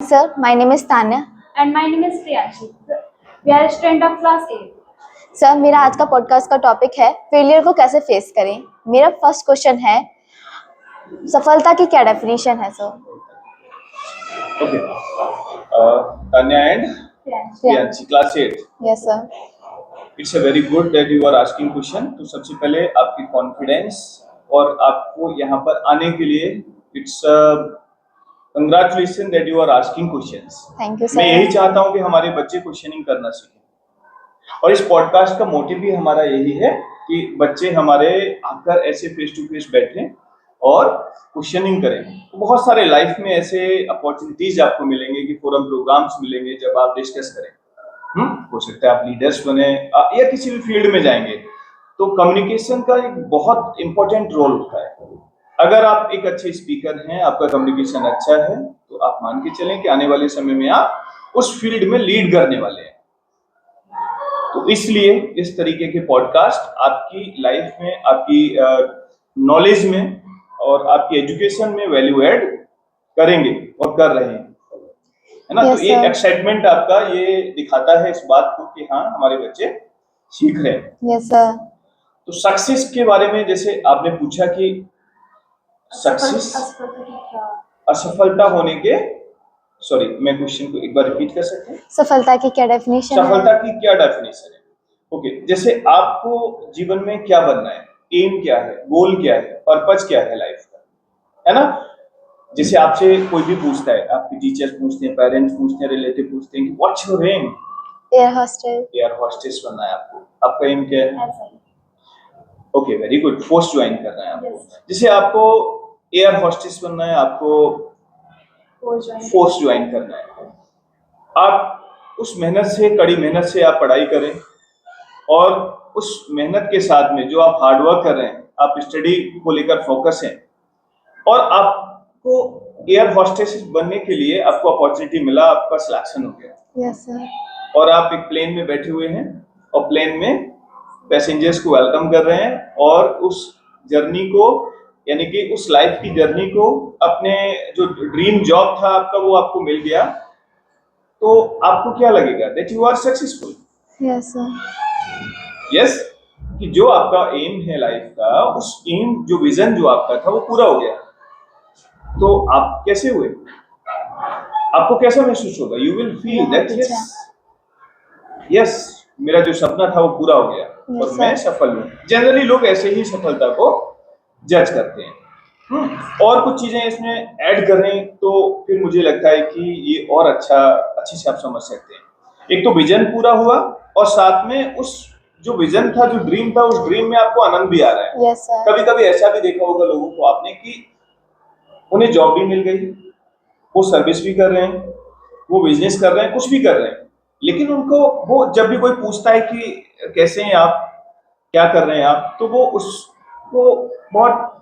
Sir, my name is Tanya. And my name is Priyanshi. We are a student of class 8. Sir, मेरा आज का podcast का topic है failure को कैसे फेस करें। मेरा फर्स्ट क्वेश्चन है, सफलता की क्या डेफिनेशन है sir? Okay. Tanya and Priyanshi, class 8. Yes sir. It's a very good that you are asking question. तो सबसे पहले आपकी कॉन्फिडेंस और आपको यहाँ पर आने के लिए it's congratulations that you are asking questions. Thank you sir. मैं यही चाहता हूँ कि हमारे बच्चे क्वेश्चनिंग करना सीखें और इस पॉडकास्ट का मोटिव भी हमारा यही है कि बच्चे हमारे आकर ऐसे फेस टू फेस बैठें और क्वेश्चनिंग करें। तो बहुत सारे लाइफ में ऐसे अपॉर्चुनिटीज आपको मिलेंगे कि फोरम प्रोग्राम्स मिलेंगे जब आप डिस्कस करें। हो सकता है आप लीडर्स बने या किसी भी फील्ड में जाएंगे तो कम्युनिकेशन का एक बहुत इंपॉर्टेंट रोल होता है। अगर आप एक अच्छे स्पीकर हैं, आपका कम्युनिकेशन अच्छा है, तो आप मान के चलें कि आने वाले समय में आप उस फील्ड में लीड करने वाले हैं। तो इसलिए इस तरीके के पॉडकास्ट आपकी लाइफ में, आपकी नॉलेज में और आपकी एजुकेशन में वैल्यू ऐड करेंगे और कर रहे हैं, है ना? Yes, तो एक sir. एक्साइटमेंट आपका ये दिखाता है इस बात को कि हाँ हमारे बच्चे सीख रहे हैं। Yes sir. तो सक्सेस के बारे में जैसे आपने पूछा कि सक्सेस असफलता होने के, सॉरी मैं क्वेश्चन को एक बार रिपीट कर सकते हैं? सफलता की क्या डेफिनेशन है? सफलता की क्या डेफिनेशन है? ओके, जैसे आपको जीवन में क्या बनना है, एम क्या है, गोल क्या है, पर्पस क्या है लाइफ का, है ना? जैसे आपसे कोई भी पूछता है, आपके टीचर्स पूछते हैं, पेरेंट्स पूछते हैं, रिलेटिव पूछते हैं कि what's your aim? Air hostess. Air hostess बनना है आपको। आपका एम क्या है? Okay, very good, force join करना है आपको। जैसे आपको एयर होस्टेस बनना है, आपको फोर्स ज्वाइन करना है। आप उस मेहनत से, कड़ी मेहनत से आप पढ़ाई करें और उस मेहनत के साथ में जो आप हार्डवर्क कर रहे हैं, आप स्टडी को लेकर फोकस हैं और आपको एयर होस्टेस बनने के लिए आपको अपॉर्चुनिटी मिला, आपका सिलेक्शन हो गया। Yes sir. और आप एक प्लेन में बैठे हुए हैं और प्लेन में पैसेंजर्स को वेलकम कर रहे हैं और उस जर्नी को, यानी कि उस लाइफ की जर्नी को, अपने जो ड्रीम जॉब था आपका वो आपको मिल गया, तो आपको क्या लगेगा? That you are successful. Yes sir. Yes, कि जो आपका एम है लाइफ का, उस एम, जो विजन जो आपका था वो पूरा हो गया। तो आप कैसे हुए? आपको कैसा महसूस होगा? You will feel that yes, मेरा जो सपना था वो पूरा हो गया और मैं सफल हूँ। जनरली लोग ऐसे ही सफलता को जज करते हैं। और कुछ चीजें इसमें ऐड करें तो फिर मुझे लगता है कि ये और अच्छे से आप समझ सकते हैं। एक तो विजन पूरा हुआ और साथ में उस जो विजन था, जो ड्रीम था, उस ड्रीम में आपको आनंद भी आ रहा है। yes, कभी कभी ऐसा भी देखा होगा लोगों को आपने कि उन्हें जॉब भी मिल गई, वो सर्विस भी कर रहे हैं, वो बिजनेस कर रहे हैं, कुछ भी कर रहे हैं, लेकिन उनको वो जब भी कोई पूछता है कि कैसे हैं आप, क्या कर रहे हैं आप, तो वो उसको बहुत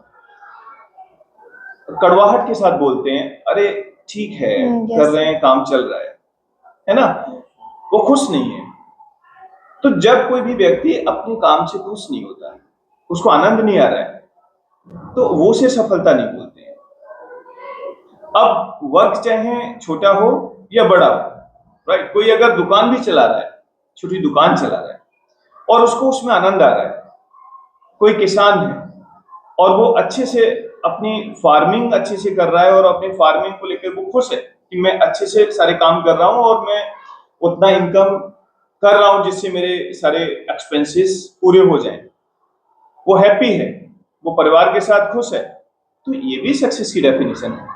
कड़वाहट के साथ बोलते हैं, अरे ठीक है, कर रहे हैं, काम चल रहा है ना? वो खुश नहीं है। तो जब कोई भी व्यक्ति अपने काम से खुश नहीं होता है, उसको आनंद नहीं आ रहा है, तो वो से सफलता नहीं बोलते हैं। अब वर्क चाहे छोटा हो या बड़ा हो, राइट? कोई अगर दुकान भी चला रहा है, छोटी दुकान चला रहा है और उसको उसमें आनंद आ रहा है, कोई किसान है और वो अच्छे से अपनी फार्मिंग अच्छे से कर रहा है और अपनी फार्मिंग को लेकर वो खुश है कि मैं अच्छे से सारे काम कर रहा हूं और मैं उतना इनकम कर रहा हूं जिससे मेरे सारे एक्सपेंसेस पूरे हो जाएं, वो हैप्पी है, वो परिवार के साथ खुश है। तो ये भी सक्सेस की डेफिनेशन है।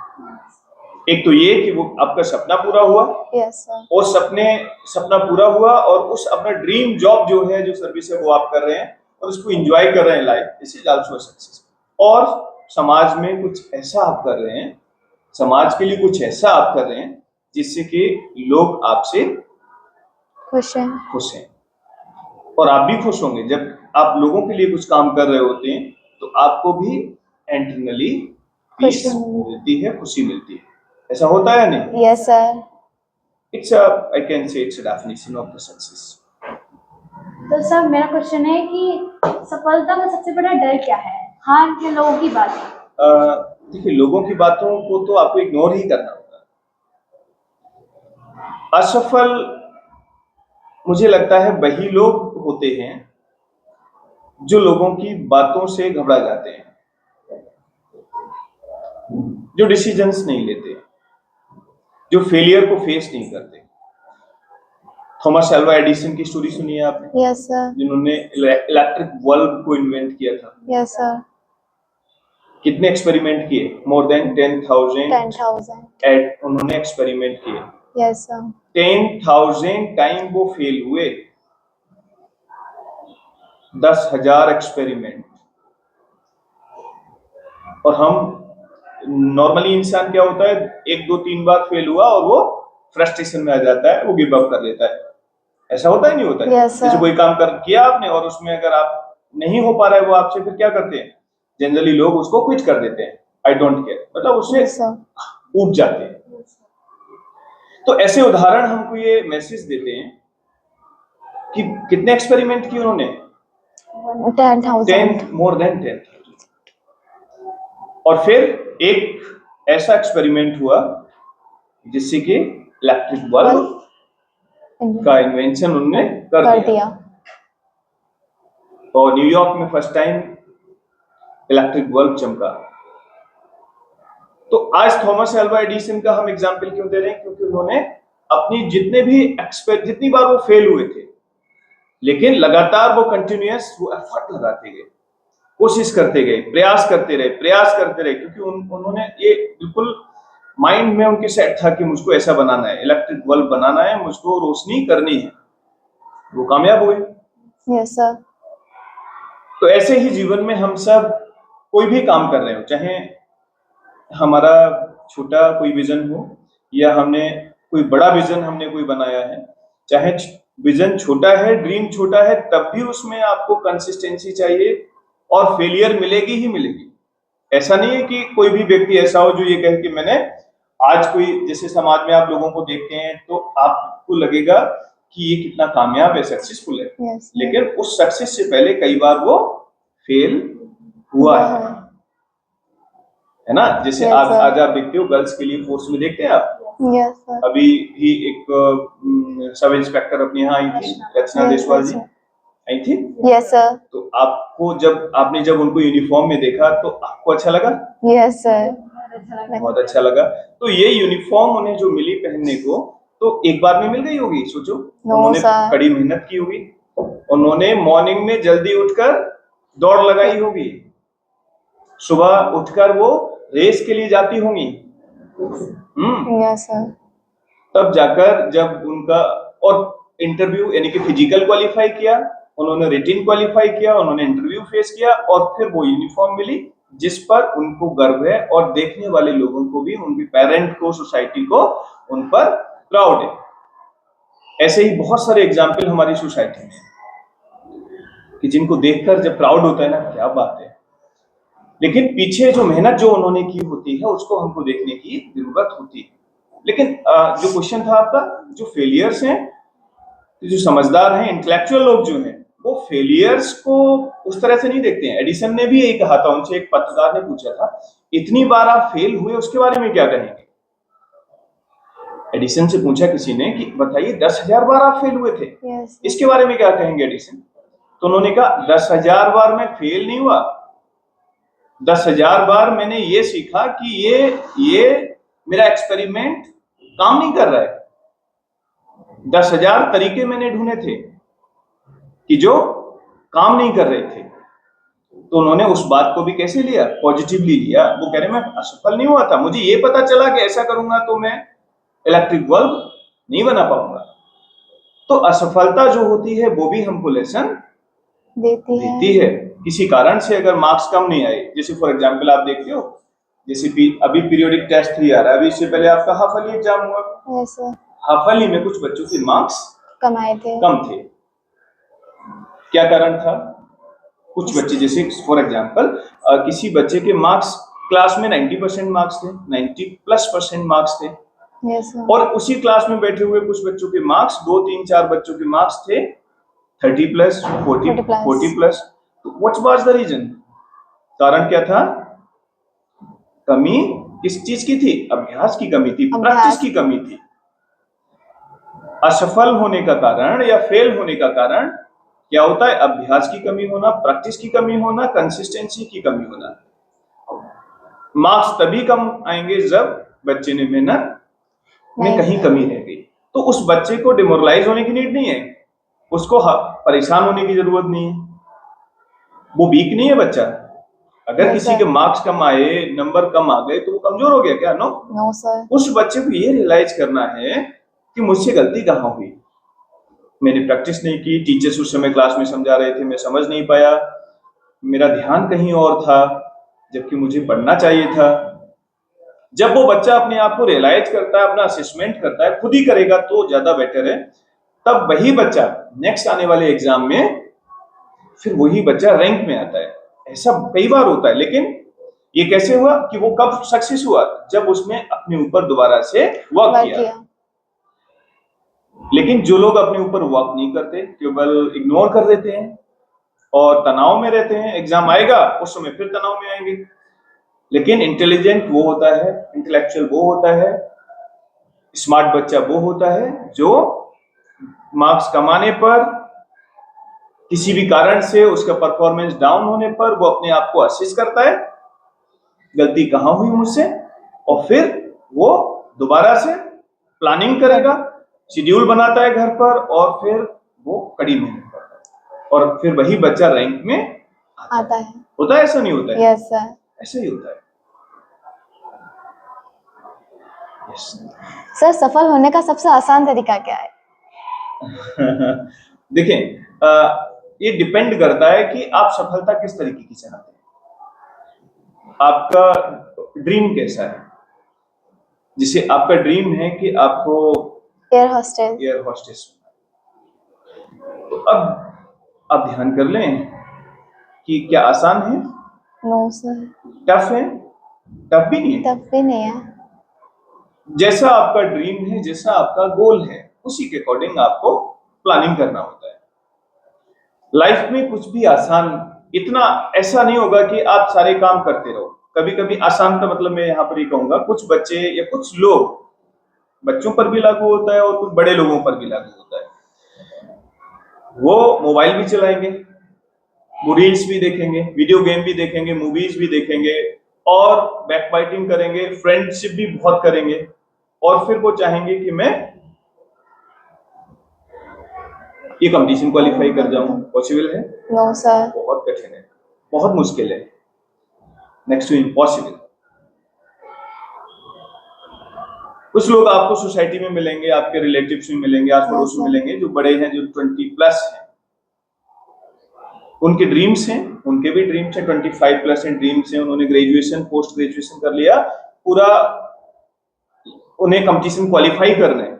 एक तो ये कि वो आपका सपना पूरा हुआ, yes, और सपना पूरा हुआ और उस अपना ड्रीम जॉब जो है, जो सर्विस है, वो आप कर रहे हैं और उसको एंजॉय कर रहे हैं life, this is also success. और समाज में कुछ ऐसा आप कर रहे हैं, समाज के लिए कुछ ऐसा आप कर रहे हैं जिससे कि लोग आपसे खुश हैं और आप भी खुश होंगे। जब आप लोगों के लिए कुछ काम कर रहे होते हैं तो आपको भी इंटरनली पीस मिलती है, खुशी मिलती है। ऐसा होता है नहीं? Yes sir. It's I can say it's a definition of the success. तो सर मेरा क्वेश्चन है कि सफलता का सबसे बड़ा डर क्या है? हाँ, के लोगों की बात। देखिए, लोगों की बातों को तो आपको इग्नोर ही करना होगा। असफल मुझे लगता है वही लोग होते हैं जो लोगों की बातों से घबरा जाते हैं, जो डिसीजंस नहीं लेते, जो फेलियर को फेस नहीं करते। थॉमस अल्वा एडिसन की स्टोरी सुनी है आपने? Yes sir. जिन्होंने इलेक्ट्रिक बल्ब को इन्वेंट किया था। Yes sir. कितने एक्सपेरिमेंट किए? मोर देन 10,000 उन्होंने एक्सपेरिमेंट किए। Yes sir. 10,000 टाइम वो फेल हुए। 10,000 एक्सपेरिमेंट। और हम नॉर्मली इंसान क्या होता है, 1 2 3 बार फेल हुआ और वो फ्रस्ट्रेशन में आ जाता है, वो गिव अप कर लेता है। ऐसा होता है नहीं होता है? Yes, जैसे कोई काम कर किया आपने और उसमें अगर आप नहीं हो पा रहा है वो आपसे, फिर क्या करते हैं? जनरली लोग उसको क्विट कर देते हैं, आई डोंट केयर, मतलब उससे ऊब जाते हैं। तो ऐसे उदाहरण हमको ये मैसेज देते हैं कि कितने एक्सपेरिमेंट किए उन्होंने? 10,000। More than 10,000। और फिर एक ऐसा एक्सपेरिमेंट हुआ जिससे कि इलेक्ट्रिक बल्ब का इन्वेंशन उन्होंने कर दिया। और न्यूयॉर्क में फर्स्ट टाइम इलेक्ट्रिक बल्ब चमका। तो आज थॉमस अल्वा एडिसन का हम एग्जांपल क्यों दे रहे हैं? क्योंकि उन्होंने अपनी जितनी बार वो फेल हुए थे, लेकिन लगातार वो कंटिन्यूअस वो एफर्ट लगाते गए, कोशिश करते गए, प्रयास करते रहे, क्योंकि उन्होंने ये बिल्कुल माइंड में उनके सेट था कि मुझको ऐसा बनाना है, इलेक्ट्रिक बल्ब बनाना है, मुझको रोशनी करनी है। वो कामयाब हुए। Yes sir. तो ऐसे ही जीवन में हम सब कोई भी काम कर रहे हो, चाहे हमारा छोटा कोई विजन हो या हमने कोई बड़ा विजन हमने कोई बनाया है, चाहे विजन छोटा है, ड्रीम छोटा है, तब भी उसमें आपको कंसिस्टेंसी चाहिए और फेलियर मिलेगी ही मिलेगी। ऐसा नहीं है कि कोई भी व्यक्ति ऐसा हो जो ये कहे कि मैंने आज कोई, जैसे समाज में आप लोगों को देखते हैं तो आपको लगेगा कि ये कितना कामयाब है, सक्सेसफुल है, yes, लेकिन उस सक्सेस से पहले कई बार वो फेल हुआ है ना? जैसे yes, आज आप देखते हो गर्ल्स के लिए फोर्स में देखते हैं आप। yes, sir. अभी ही एक सब इंस्पेक्टर अपने यहाँ आई थी, रचना देशवाल जी आई थी। Yes sir. तो आपको आपने जब उनको यूनिफॉर्म में देखा तो आपको अच्छा लगा? Yes sir. बहुत अच्छा लगा। तो ये यूनिफॉर्म उन्हें जो मिली पहनने को, तो एक बार में मिल गई होगी? सोचो, उन्होंने कड़ी मेहनत की होगी, उन्होंने मॉर्निंग में जल्दी उठकर दौड़ लगाई होगी, सुबह उठकर वो रेस के लिए जाती होंगी। Yes sir. तब जाकर जब उनका और इंटरव्यू यानी कि फिजिकल क्वालिफाई किया, उन्होंने रिटिन क्वालिफाई किया, उन्होंने इंटरव्यू फेस किया और फिर वो यूनिफॉर्म मिली जिस पर उनको गर्व है और देखने वाले लोगों को भी, उनके पेरेंट को, सोसाइटी को उन पर प्राउड है। ऐसे ही बहुत सारे एग्जाम्पल हमारी सोसाइटी में कि जिनको देखकर जब प्राउड होता है ना, क्या बात है, लेकिन पीछे जो मेहनत जो उन्होंने की होती है उसको हमको देखने की जरूरत होती है। लेकिन जो क्वेश्चन था आपका, जो फेलियर्स हैं, जो समझदार हैं, इंटेलेक्चुअल लोग जो हैं, वो फेलियर्स को उस तरह से नहीं देखते हैं। एडिसन ने भी यही कहा था, उनसे एक पत्रकार ने पूछा था, इतनी बार आप फेल हुए उसके बारे में क्या कहेंगे? एडिसन से पूछा किसी ने कि बताइए 10,000 बार आप फेल हुए थे, इसके बारे में क्या कहेंगे एडिसन? तो उन्होंने कहा 10,000 बार मैं फेल नहीं हुआ, 10,000 बार मैंने ये सीखा कि ये मेरा एक्सपेरिमेंट काम नहीं कर रहा है। 10,000 तरीके मैंने ढूंढे थे कि जो काम नहीं कर रहे थे। तो उन्होंने उस बात को भी कैसे लिया? पॉजिटिवली लिया। वो कह रहे मैं असफल नहीं हुआ था, मुझे ये पता चला कि ऐसा करूंगा तो मैं इलेक्ट्रिक बल्ब नहीं बना पाऊंगा। तो असफलता जो होती है वो भी हमको लेसन देती है। किसी कारण से अगर मार्क्स कम नहीं आए, जैसे फॉर एग्जांपल आप देखते हो, जैसे अभी पीरियोडिक टेस्ट ही आ रहा है, अभी इससे पहले आपका हाफ ईयरली एग्जाम हुआ। हाफ ईयरली में कुछ बच्चों के मार्क्स कम थे। क्या कारण था? कुछ बच्चे, जैसे फॉर एग्जांपल किसी बच्चे के मार्क्स क्लास में 90% मार्क्स थे, 90+% मार्क्स थे, और उसी क्लास में बैठे हुए कुछ बच्चों के मार्क्स, 2 3 4 बच्चों के मार्क्स थे 30+, 40+। तो व्हाट वाज द रीजन? कारण क्या था? कमी किस चीज की थी? अभ्यास की कमी थी, प्रैक्टिस की कमी थी। असफल होने का कारण या फेल होने का कारण क्या होता है? अभ्यास की कमी होना, प्रैक्टिस की कमी होना, कंसिस्टेंसी की कमी होना। मार्क्स तभी कम आएंगे जब बच्चे ने मेहनत में कहीं कमी रह गई। तो उस बच्चे को डिमोरलाइज होने की नीड नहीं है, उसको परेशान होने की जरूरत नहीं है। वो वीक नहीं है बच्चा। अगर किसी के मार्क्स कम आए, नंबर कम आ गए तो वो कमजोर हो गया क्या? No no sir. उस बच्चे को ये रियलाइज करना है कि मुझसे गलती कहाँ हुई। मैंने प्रैक्टिस नहीं की, टीचर्स उस समय क्लास में समझा रहे थे, मैं समझ नहीं पाया, मेरा ध्यान कहीं और था जबकि मुझे पढ़ना चाहिए था। जब वो बच्चा अपने आप को रियलाइज करता है, अपना असेसमेंट करता है, खुद ही करेगा तो ज्यादा बेटर है। तब वही बच्चा नेक्स्ट आने वाले एग्जाम में फिर वही बच्चा रैंक में आता है। ऐसा कई बार होता है, लेकिन ये कैसे हुआ कि वो कब सक्सेस हुआ? जब उसने अपने ऊपर दोबारा से वर्क किया। लेकिन जो लोग अपने ऊपर वर्क नहीं करते, केवल इग्नोर कर देते हैं और तनाव में रहते हैं, एग्जाम आएगा उस समय फिर तनाव में आएंगे। लेकिन इंटेलिजेंट वो होता है, इंटेलेक्चुअल वो होता है, स्मार्ट बच्चा वो होता है जो मार्क्स कमाने पर, किसी भी कारण से उसका परफॉर्मेंस डाउन होने पर वो अपने आप को असेस करता है, गलती कहां हुई मुझसे, और फिर वो दोबारा से प्लानिंग करेगा, शेड्यूल बनाता है घर पर, और फिर वो कड़ी मेहनत करता है, और फिर वही बच्चा रैंक में आता है। होता है, ऐसा नहीं होता है? Yes sir. ऐसा ही होता है। सर, सफल होने का सबसे आसान तरीका क्या है? देखें, ये डिपेंड करता है कि आप सफलता किस तरीके की चाहते हैं, आपका ड्रीम कैसा है। जिसे आपका ड्रीम है कि आपको एयर होस्टेस तो अब आप ध्यान कर लें कि क्या आसान है? No sir. टफ है? टफ भी नहीं है। टफ भी नहीं है। जैसा आपका ड्रीम है, जैसा आपका गोल है, उसी के अकॉर्डिंग आपको प्लानिंग करना होता है। लाइफ में कुछ भी आसान इतना ऐसा नहीं होगा कि आप सारे काम करते रहो। कभी कभी आसान का मतलब मैं यहाँ पर ही कहूंगा, कुछ बच्चे या कुछ लोग, बच्चों पर भी लागू होता है और कुछ बड़े लोगों पर भी लागू होता है, वो मोबाइल भी चलाएंगे, वो रील्स भी देखेंगे, वीडियो गेम भी देखेंगे, मूवीज भी देखेंगे, और बैकबाइटिंग करेंगे, फ्रेंडशिप भी बहुत करेंगे, और फिर वो चाहेंगे कि मैं ये कंपटीशन क्वालिफाई कर जाऊं। पॉसिबल है? No sir. बहुत कठिन है, बहुत मुश्किल है, नेक्स्ट टू इम्पॉसिबल। कुछ लोग आपको सोसाइटी में मिलेंगे, आपके रिलेटिव्स में मिलेंगे, आस पड़ोस में मिलेंगे, जो बड़े हैं, जो 20+ हैं, उनके ड्रीम्स हैं, उनके भी ड्रीम्स हैं, 25+ ड्रीम्स हैं, उन्होंने ग्रेजुएशन, पोस्ट ग्रेजुएशन कर लिया, पूरा उन्हें कंपटीशन क्वालिफाई करना है,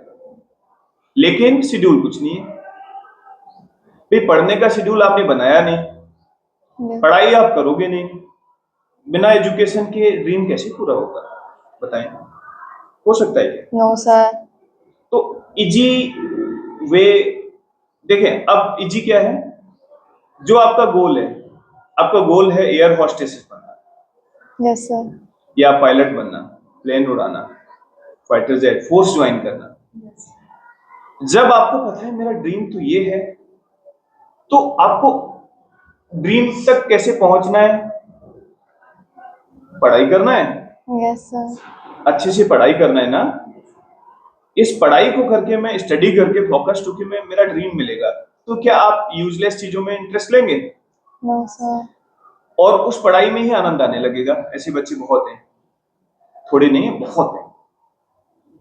लेकिन शेड्यूल कुछ नहीं है। भाई, पढ़ने का शेड्यूल आपने बनाया नहीं, पढ़ाई आप करोगे नहीं, बिना एजुकेशन के ड्रीम कैसे पूरा होगा? बताएं, हो सकता है क्या? No sir. तो इजी वे देखें। अब इजी क्या है? जो आपका गोल है, आपका गोल है एयर होस्टेस बनना, यस सर, या पायलट बनना, प्लेन उड़ाना, फाइटर जेट, फोर्स ज्वाइन करना। जब आपको पता है मेरा ड्रीम तो ये है, तो आपको ड्रीम तक कैसे पहुंचना है? पढ़ाई करना है। Yes sir. अच्छे से पढ़ाई करना है ना। इस पढ़ाई को करके, मैं स्टडी करके फोकस्ड होकर मैं मेरा ड्रीम मिलेगा, तो क्या आप यूजलेस चीजों में इंटरेस्ट लेंगे? No sir. और उस पढ़ाई में ही आनंद आने लगेगा। ऐसे बच्चे बहुत हैं, थोड़े नहीं है, बहुत हैं।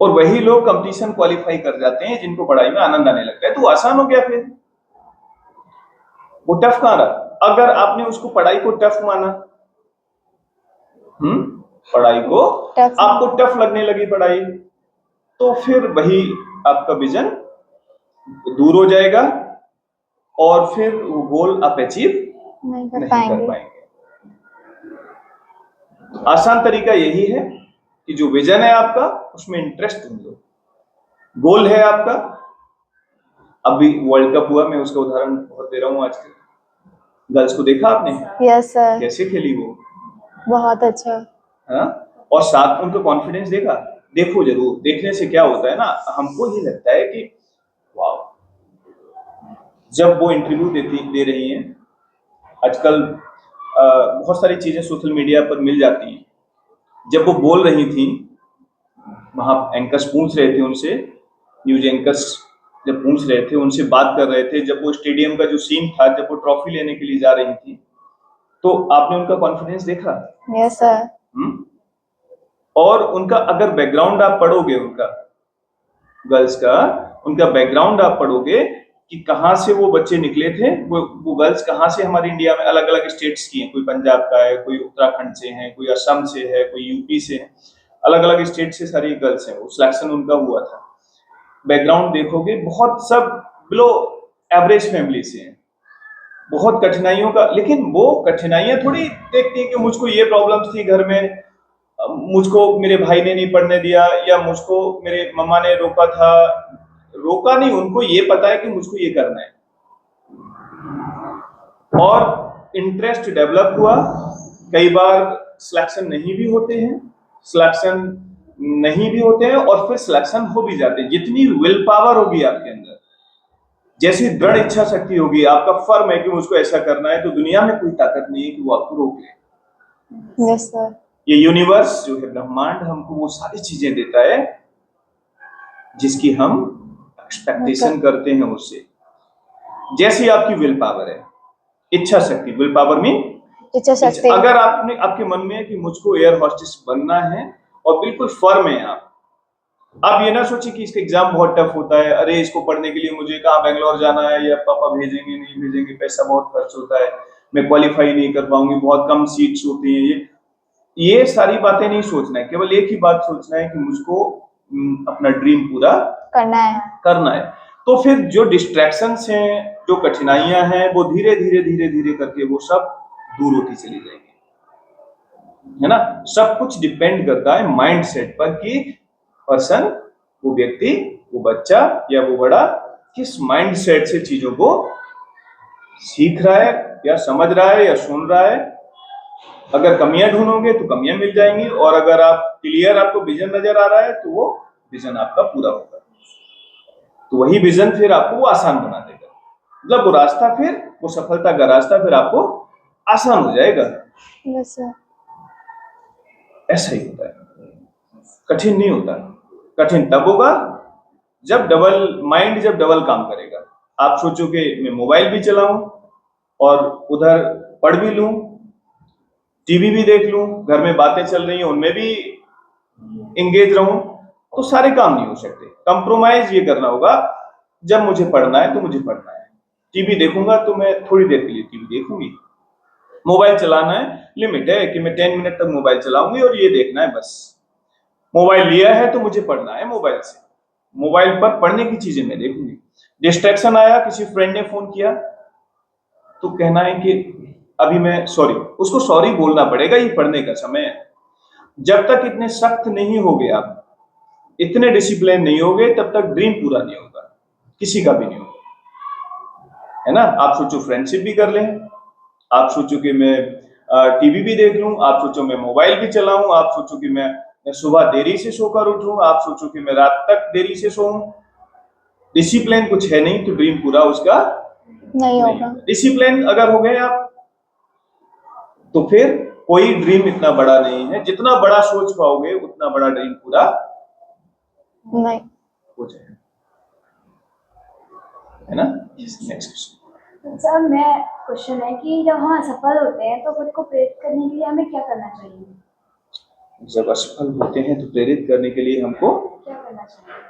और वही लोग कंपटीशन क्वालिफाई कर जाते हैं जिनको पढ़ाई में आनंद आने लगता है। तो आसान हो गया, फिर वो टफ कहां रहा? अगर आपने उसको पढ़ाई को टफ माना, पढ़ाई को आपको टफ लगने लगी पढ़ाई, तो फिर वही आपका विजन दूर हो जाएगा, और फिर वो गोल आप अचीव नहीं कर पाएंगे। आसान तरीका यही है कि जो विजन है आपका, उसमें इंटरेस्ट ढूंढ लो। गोल है आपका, अभी वर्ल्ड कप हुआ, मैं उसका उदाहरण बहुत दे रहा हूँ आजकल। गर्ल्स को देखा आपने? Yes sir. कैसे खेली वो? बहुत अच्छा। हाँ, और साथ में उनका कॉन्फिडेंस देखा? देखो जरूर, देखने से क्या होता है ना, हमको ये लगता है कि जब वो इंटरव्यू दे रही हैं, आजकल बहुत सारी चीजें सोशल मीडिया पर मिल जाती हैं, जब वो बोल रही थी, वहां एंकर्स पूछ रहे थे उनसे, न्यूज एंकर्स जब पूछ रहे थे, उनसे बात कर रहे थे, जब वो स्टेडियम का जो सीन था, जब वो ट्रॉफी लेने के लिए जा रही थी, तो आपने उनका कॉन्फिडेंस देखा? Yes sir. और उनका अगर बैकग्राउंड आप पढ़ोगे, उनका गर्ल्स का उनका बैकग्राउंड आप पढ़ोगे कि कहाँ से वो बच्चे निकले थे, वो गर्ल्स कहाँ से हमारे इंडिया में अलग अलग स्टेट्स की हैं, कोई पंजाब का है, कोई उत्तराखंड से है, कोई असम से है, कोई यूपी से है, अलग अलग स्टेट से सारी गर्ल्स हैं, वो सिलेक्शन उनका हुआ था। बैकग्राउंड देखोगे, बहुत सब बिलो एवरेज फैमिली से हैं, बहुत कठिनाइयों का, लेकिन वो कठिनाइयां थोड़ी देखती हैं कि मुझको ये प्रॉब्लम्स थी घर में, मुझको मेरे भाई ने नहीं पढ़ने दिया, या मुझको मेरे मम्मा ने रोका था। रोका नहीं, उनको ये पता है कि मुझको ये करना है, और इंटरेस्ट डेवलप हुआ। कई बार सिलेक्शन नहीं भी होते हैं, और फिर सिलेक्शन हो भी जाते हैं। जितनी विल पावर होगी आपके अंदर, जैसी दृढ़ इच्छा शक्ति होगी, आपका फर्म है कि मुझको ऐसा करना है, तो दुनिया में कोई ताकत नहीं है कि वो आपको रोक ले। Yes sir. ये यूनिवर्स जो है, ब्रह्मांड, हमको वो सारी चीजें देता है जिसकी हम एक्सपेक्टेशन करते हैं उससे। जैसी आपकी विल पावर है, इच्छा शक्ति, विल पावर में इच्छा शक्ति। अगर आपके मन में है कि मुझको एयर होस्टेस बनना है, और बिल्कुल फर्म है आप ये ना सोचिए कि इसका एग्जाम बहुत टफ होता है, अरे इसको पढ़ने के लिए मुझे कहाँ बेंगलोर जाना है, या पापा भेजेंगे नहीं भेजेंगे, पैसा बहुत खर्च होता है, मैं क्वालिफाई नहीं कर पाऊंगी, बहुत कम सीट्स होती हैं। ये सारी बातें नहीं सोचना है, केवल एक ही बात सोचना है कि मुझको अपना ड्रीम पूरा करना है। तो फिर जो डिस्ट्रैक्शंस हैं, जो कठिनाइयां हैं, वो धीरे धीरे करके वो सब दूर होती चली जाएगी, है ना। सब कुछ डिपेंड करता है माइंड सेट पर कि पर्सन, वो व्यक्ति, वो बच्चा या वो बड़ा किस माइंड सेट से चीजों को सीख रहा है, या समझ रहा है, या सुन रहा है। अगर कमियां ढूंढोगे तो कमियां मिल जाएंगी, और अगर आप क्लियर, आपको विजन नजर आ रहा है, तो वो विजन आपका पूरा होगा। तो वही विजन फिर आपको वो आसान बना देगा, मतलब वो रास्ता, फिर वो सफलता का रास्ता फिर आपको आसान हो जाएगा। Yes sir. ऐसा ही होता है, कठिन नहीं होता। कठिन तब होगा जब डबल काम करेगा। आप सोचोगे मैं मोबाइल भी चलाऊं और उधर पढ़ भी लूं, टीवी भी देख लूं, घर में बातें चल रही हैं उनमें भी एंगेज रहूं, तो सारे काम नहीं हो सकते। कंप्रोमाइज ये करना होगा, जब मुझे पढ़ना है तो मुझे पढ़ना है, टीवी देखूंगा तो मैं थोड़ी देर के लिए टीवी देखूंगी, मोबाइल चलाना है, लिमिट है कि मैं 10 मिनट तक मोबाइल चलाऊंगी और ये देखना है बस। मोबाइल लिया है तो मुझे पढ़ना है मोबाइल से, मोबाइल पर पढ़ने की चीजें मैं देखूंगी। डिस्ट्रैक्शन आया, किसी फ्रेंड ने फोन किया, तो कहना है कि अभी मैं सॉरी, उसको सॉरी बोलना पड़ेगा, ये पढ़ने का समय है। जब तक इतने सख्त नहीं होगे आप, इतने डिसिप्लिन नहीं होगे, तब तक ड्रीम पूरा नहीं होगा, किसी का भी नहीं होगा, है ना। आप सोचो फ्रेंडशिप भी कर लें, आप सोचो कि मैं टीवी भी देख लूं, आप सोचो मैं मोबाइल भी चलाऊं, आप सोचो कि मैं सुबह देरी से सोकर उठूं, आप सोचो कि मैं रात तक देरी से सोऊं। डिसिप्लिन कुछ है नहीं तो ड्रीम पूरा उसका नहीं होगा। डिसिप्लिन अगर हो गए आप, तो फिर कोई ड्रीम इतना बड़ा नहीं है, जितना बड़ा सोच पाओगे उतना बड़ा ड्रीम पूरा नहीं हो जाएगा, है ना। Next question. सर, मैं क्वेश्चन है कि जब हम असफल होते हैं तो खुद को प्रेरित करने के लिए हमें क्या करना चाहिए? जब असफल होते हैं तो प्रेरित करने के लिए हमको क्या करना चाहिए?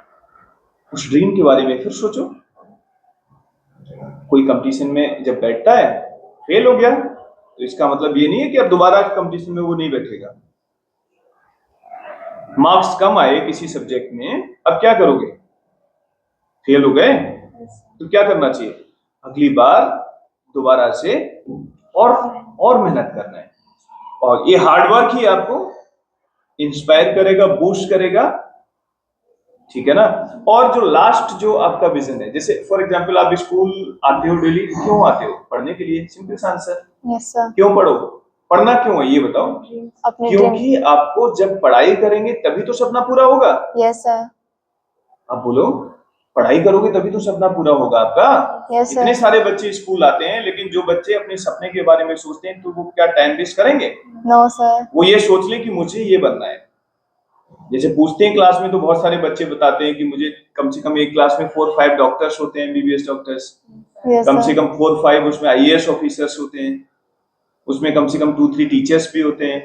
उस ड्रीम के बारे में फिर सोचो। कोई कंपटीशन में जब बैठता है, फेल हो गया, तो इसका मतलब ये नहीं है कि अब दोबारा कंपटीशन में वो नहीं बैठेगा। मार्क्स कम आए किसी सब्जेक्ट में, अब क्या करोगे? फेल हो गए तो क्या करना चाहिए? अगली बार दोबारा से और मेहनत करना है, और ये हार्डवर्क ही आपको इंस्पायर करेगा, बूस्ट करेगा, ठीक है ना। और जो लास्ट जो आपका विजन है, जैसे फॉर एग्जांपल आप स्कूल आते हो डेली, क्यों आते हो? पढ़ने के लिए, सिंपल सा आंसर। Yes sir. क्यों पढ़ो? पढ़ना क्यों है ये बताओ? अपने क्योंकि आपको जब पढ़ाई करेंगे तभी तो सपना पूरा होगा। Yes sir. आप बोलो, पढ़ाई करोगे तभी तो सपना पूरा होगा आपका। Yes, sir. इतने सारे बच्चे स्कूल आते हैं, लेकिन जो बच्चे अपने सपने के बारे में सोचते हैं तो वो क्या टाइम वेस्ट करेंगे? No, sir. वो ये सोच लें कि मुझे ये बनना है। जैसे पूछते हैं क्लास में तो बहुत सारे बच्चे बताते हैं कि मुझे कम से कम एक क्लास में 4-5 डॉक्टर्स होते हैं, एमबीबीएस डॉक्टर्स, Yes, कम से sir. कम 4-5 उसमें आईएएस ऑफिसर्स होते हैं, उसमें कम से कम 2-3 टीचर्स भी होते हैं,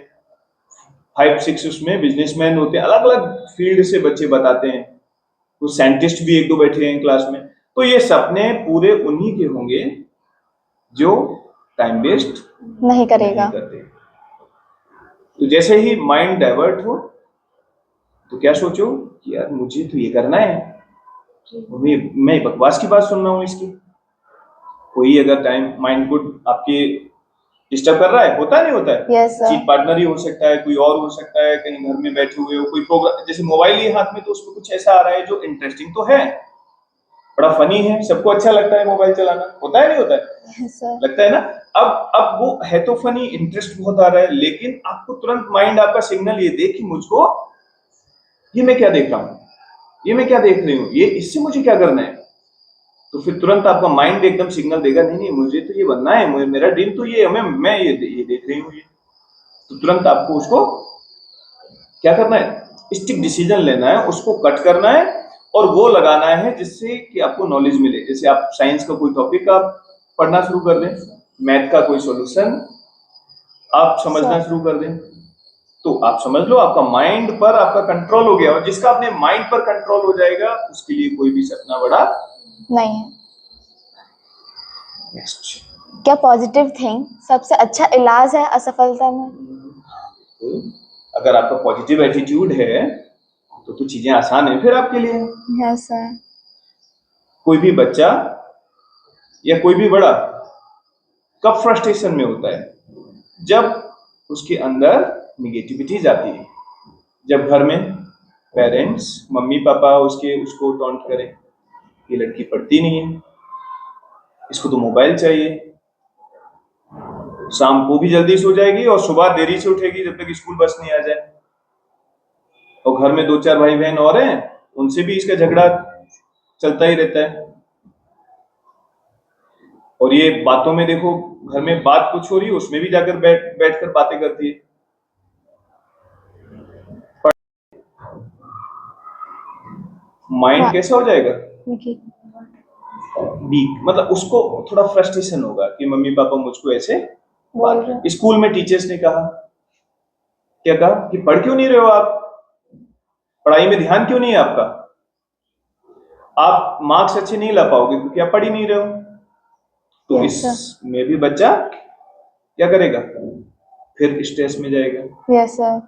5-6 उसमें बिजनेसमैन होते हैं। अलग अलग फील्ड से बच्चे बताते हैं, कुछ साइंटिस्ट भी 1-2 बैठे हैं क्लास में। तो ये सपने पूरे उन्हीं के होंगे जो टाइम वेस्ट नहीं करेगा। नहीं करते। तो जैसे ही माइंड डाइवर्ट हो तो क्या सोचो कि यार मुझे तो ये करना है, मैं बकवास की बात सुन रहा हूँ इसकी। कोई अगर टाइम माइंड को आपके डिस्टर्ब कर रहा है, होता है नहीं होता है? Yes, sir. चीट पार्टनर ही हो सकता है, कोई और हो सकता है, कहीं घर में बैठे हुए हो, कोई प्रोग्राम, जैसे मोबाइल ही हाथ में, तो उसमें कुछ ऐसा आ रहा है जो इंटरेस्टिंग तो है, बड़ा फनी है, सबको अच्छा लगता है मोबाइल चलाना, होता है नहीं होता है? Yes, sir. लगता है ना। अब वो है तो फनी, इंटरेस्ट बहुत आ रहा है, लेकिन आपको तुरंत माइंड आपका सिग्नल ये दे कि मुझको ये मैं क्या देख रहा हूँ, ये मैं क्या देख रही हूँ, ये इससे मुझे क्या करना है, तो फिर तुरंत आपका माइंड एकदम सिग्नल देगा, नहीं नहीं मुझे तो ये बनना है, मेरा ड्रीम तो ये है, मैं ये देख रही हूँ ये। तो तुरंत आपको उसको क्या करना है, स्टिक डिसीजन लेना है, उसको कट करना है और वो लगाना है जिससे कि आपको नॉलेज मिले। जैसे आप साइंस का कोई टॉपिक आप पढ़ना शुरू कर दें, मैथ का कोई सॉल्यूशन आप समझना शुरू कर दें, तो आप समझ लो आपका माइंड पर आपका कंट्रोल हो गया, और जिसका अपने माइंड पर कंट्रोल हो जाएगा उसके लिए कोई भी सपना बड़ा नहीं है। नेक्स्ट, क्या पॉजिटिव थिंक सबसे अच्छा इलाज है असफलता में? अगर आपका पॉजिटिव एटीट्यूड है तो चीजें आसान है फिर आपके लिए। Yes sir. कोई भी बच्चा या कोई भी बड़ा कब फ्रस्ट्रेशन में होता है? जब उसके अंदर निगेटिविटी जाती है, जब घर में पेरेंट्स मम्मी पापा उसको टॉन्ट करें, ये लड़की पढ़ती नहीं है, इसको तो मोबाइल चाहिए, शाम को भी जल्दी सो जाएगी और सुबह देरी से उठेगी जब तक स्कूल बस नहीं आ जाए, और घर में 2-4 भाई बहन और हैं, उनसे भी इसका झगड़ा चलता ही रहता है। और ये बातों में देखो, घर में बात कुछ हो रही है उसमें भी जाकर बैठकर बातें करती है। माइंड कैसा हो जाएगा? वीक, मतलब उसको थोड़ा फ्रस्ट्रेशन होगा कि मम्मी पापा मुझको ऐसे बोल रहे। स्कूल में टीचर्स ने कहा, क्या कहा कि पढ़ क्यों नहीं रहे हो आप, पढ़ाई में ध्यान क्यों नहीं है आपका, आप मार्क्स अच्छे नहीं ला पाओगे क्योंकि आप पढ़ ही नहीं रहे हो। तो इसमें भी बच्चा क्या करेगा, फिर स्ट्रेस में जाएगा। Yes sir.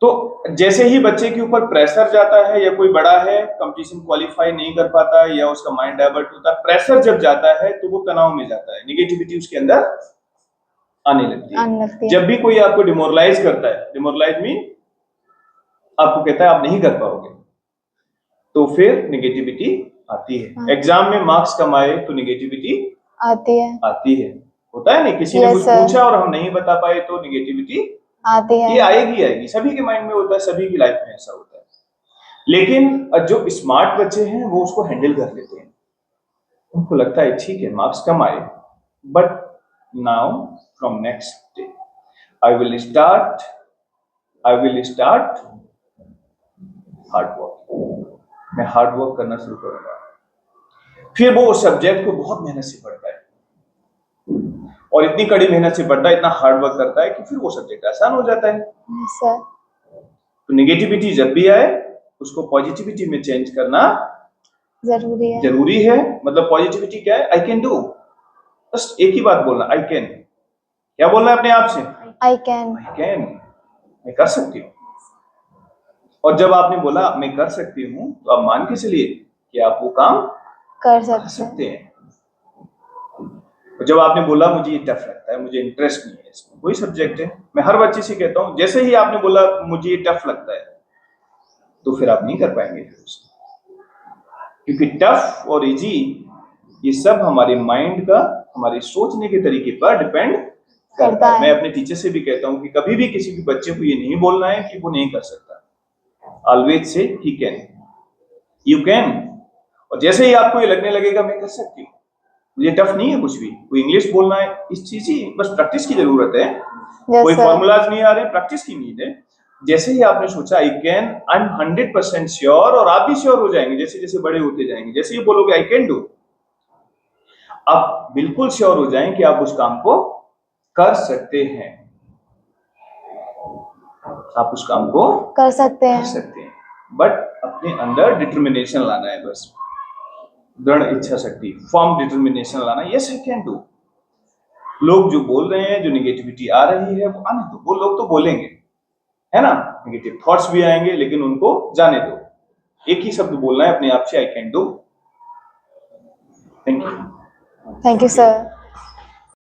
तो जैसे ही बच्चे के ऊपर प्रेशर जाता है, या कोई बड़ा है कंपटीशन क्वालिफाई नहीं कर पाता है, या उसका माइंड डाइवर्ट होता है, प्रेशर जब जाता है तो वो तनाव में जाता है, निगेटिविटी उसके अंदर आने लगती है। जब भी कोई आपको डिमोरलाइज करता है, डिमोरलाइज मीन आपको कहता है आप नहीं कर पाओगे, तो फिर निगेटिविटी आती है। एग्जाम में मार्क्स कम आए तो निगेटिविटी आती है, होता है नहीं, किसी ने कुछ पूछा और हम नहीं बता पाए तो निगेटिविटी आती है, ये आएगी, सभी के माइंड में होता है, सभी की लाइफ में ऐसा होता है। लेकिन जो स्मार्ट बच्चे हैं वो उसको हैंडल कर लेते हैं, उनको लगता है ठीक है मार्क्स कम आए, but now from next day I will start hard work, मैं हार्ड वर्क करना शुरू करूंगा। फिर वो उस सब्जेक्ट को बहुत मेहनत से पढ़ता है, और इतनी कड़ी मेहनत से पढ़ता है, इतना हार्ड वर्क करता है कि फिर वो सब्जेक्ट आसान हो जाता है। सर। तो नेगेटिविटी जब भी आए उसको पॉजिटिविटी में चेंज करना जरूरी है। मतलब पॉजिटिविटी क्या है, आई कैन डू, बस एक ही बात बोलना, आई कैन। क्या बोलना है अपने आप से, आई कैन, मैं कर सकती हूँ। और जब आपने बोला मैं कर सकती हूँ तो आप मान के चलिए कि आप वो काम कर सकते हैं। जब आपने बोला मुझे ये टफ लगता है, मुझे इंटरेस्ट नहीं है इसमें, कोई सब्जेक्ट है, मैं हर बच्चे से कहता हूँ जैसे ही आपने बोला मुझे ये टफ लगता है तो फिर आप नहीं कर पाएंगे फिर उसे, क्योंकि टफ और इजी ये सब हमारे माइंड का, हमारे सोचने के तरीके पर डिपेंड करता है। मैं अपने टीचर से भी कहता हूँ कि कभी भी किसी भी बच्चे को ये नहीं बोलना है कि वो नहीं कर सकता, always say he can, you can, और जैसे ही आपको ये लगने लगेगा मैं कर सकती हूँ, ये टफ नहीं है कुछ भी, कोई इंग्लिश बोलना है इस चीज ही बस प्रैक्टिस की जरूरत है। कोई फॉर्मूलाज नहीं आ रहे, प्रैक्टिस की नीड है। जैसे ही आपने सोचा I can, I am 100% sure, और आप भी श्योर हो जाएंगे जैसे जैसे बड़े होते जाएंगे। जैसे ही बोलोगे आई कैन डू, आप बिल्कुल श्योर हो जाएं कि आप उस काम को कर सकते हैं, आप उस काम को कर सकते हैं। बट अपने अंदर डिटर्मिनेशन लाना है, बस दृढ़ इच्छा शक्ति, फॉर्म डिटर्मिनेशन लाना। Yes I can do. लोग जो बोल रहे हैं, जो निगेटिविटी आ रही है वो आने दो, वो लोग तो बोलेंगे, है ना, नेगेटिव थॉट्स भी आएंगे, लेकिन उनको जाने दो। एक ही शब्द बोलना है अपने आप से, I can do. Thank you. Thank you sir.